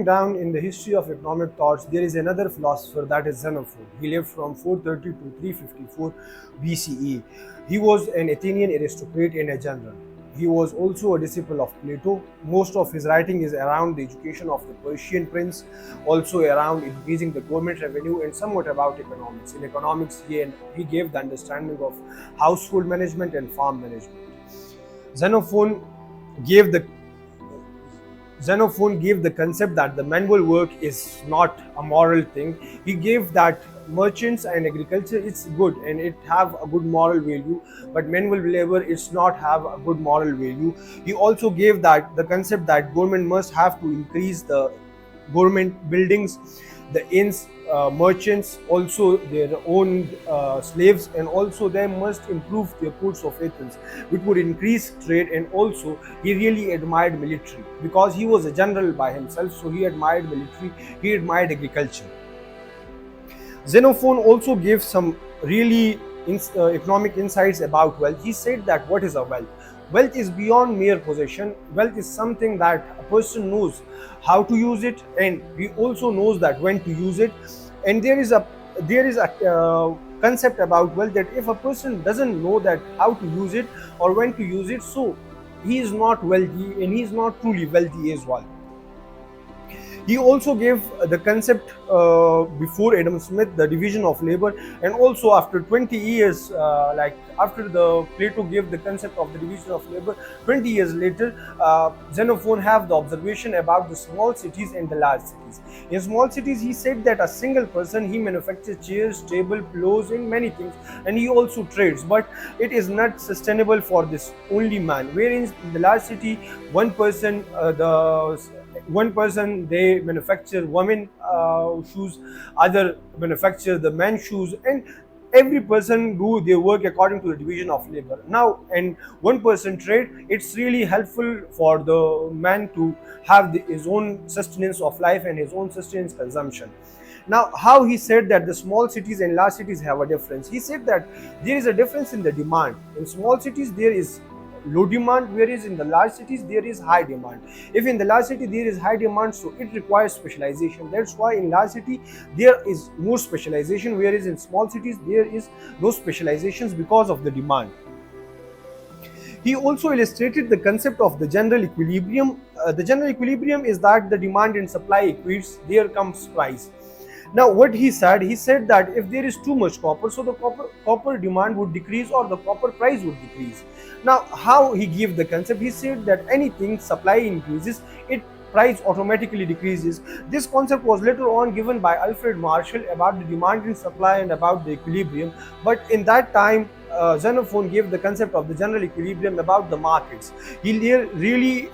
Down in the history of economic thoughts, there is another philosopher, that is Xenophon. He lived from 430 to 354 BCE. He was an Athenian aristocrat and a general. He was also a disciple of Plato. Most of his writing is around the education of the Persian prince, also around increasing the government revenue, and somewhat about economics. In economics, he gave the understanding of household management and farm management. Xenophon gave the Xenophon gave the concept that the manual work is not a moral thing. He gave that merchants and agriculture it's good and it have a good moral value, but manual labor it's not have a good moral value. He also gave that the concept that government must have to increase the government buildings, the inns, merchants, also their own slaves, and also they must improve their ports of Athens, which would increase trade. And also, he really admired military because he was a general by himself, so he admired military, he admired agriculture. Xenophon also gave some really economic insights about wealth. He said that what is a wealth? Wealth is beyond mere possession. Wealth is something that a person knows how to use it, and he also knows that when to use it. And there is a concept about wealth that if a person doesn't know that how to use it or when to use it, so he is not wealthy and he is not truly wealthy as well. He also gave the concept before Adam Smith, the division of labor, and also after 20 years, like after the Plato gave the concept of the division of labor, 20 years later, Xenophon have the observation about the small cities and the large cities. In small cities, he said that a single person he manufactures chairs, table, pillows, and many things, and he also trades, but it is not sustainable for this only man. Whereas in the large city, one person they manufacture women shoes, other manufacture the men shoes, and every person do their work according to the division of labor. Now, and one person trade, it's really helpful for the man to have his own sustenance of life and his own sustenance consumption. Now, how he said that the small cities and large cities have a difference? He said that there is a difference in the demand. In small cities there is low demand, whereas in the large cities there is high demand. If in the large city there is high demand, so it requires specialization. That's why in large city there is more specialization, whereas in small cities there is no specializations because of the demand. He also illustrated the concept of the general equilibrium. The general equilibrium is that the demand and supply equates, there comes price. Now, what he said that if there is too much copper, so the copper demand would decrease or the copper price would decrease. Now, how he gave the concept? He said that anything supply increases, it price automatically decreases. This concept was later on given by Alfred Marshall about the demand and supply and about the equilibrium. But in that time, Xenophon gave the concept of the general equilibrium about the markets. He really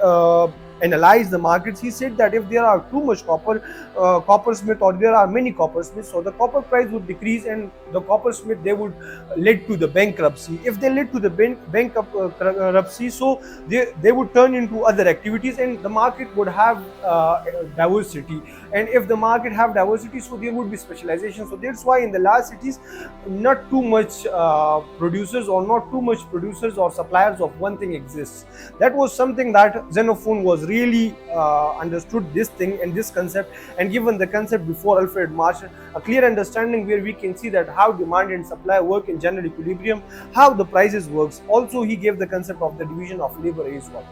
analyze the markets. He said that if there are too much coppersmith, or there are many coppersmiths, so the copper price would decrease and the coppersmith they would lead to the bankruptcy. If they lead to the bankruptcy, so they would turn into other activities and the market would have diversity. And if the market have diversity, so there would be specialization. So that's why in the large cities, not too much producers or not too much producers or suppliers of one thing exists. That was something that Xenophon was really understood this thing and this concept, and given the concept before Alfred Marshall, a clear understanding where we can see that how demand and supply work in general equilibrium, how the prices works. Also, he gave the concept of the division of labor as well.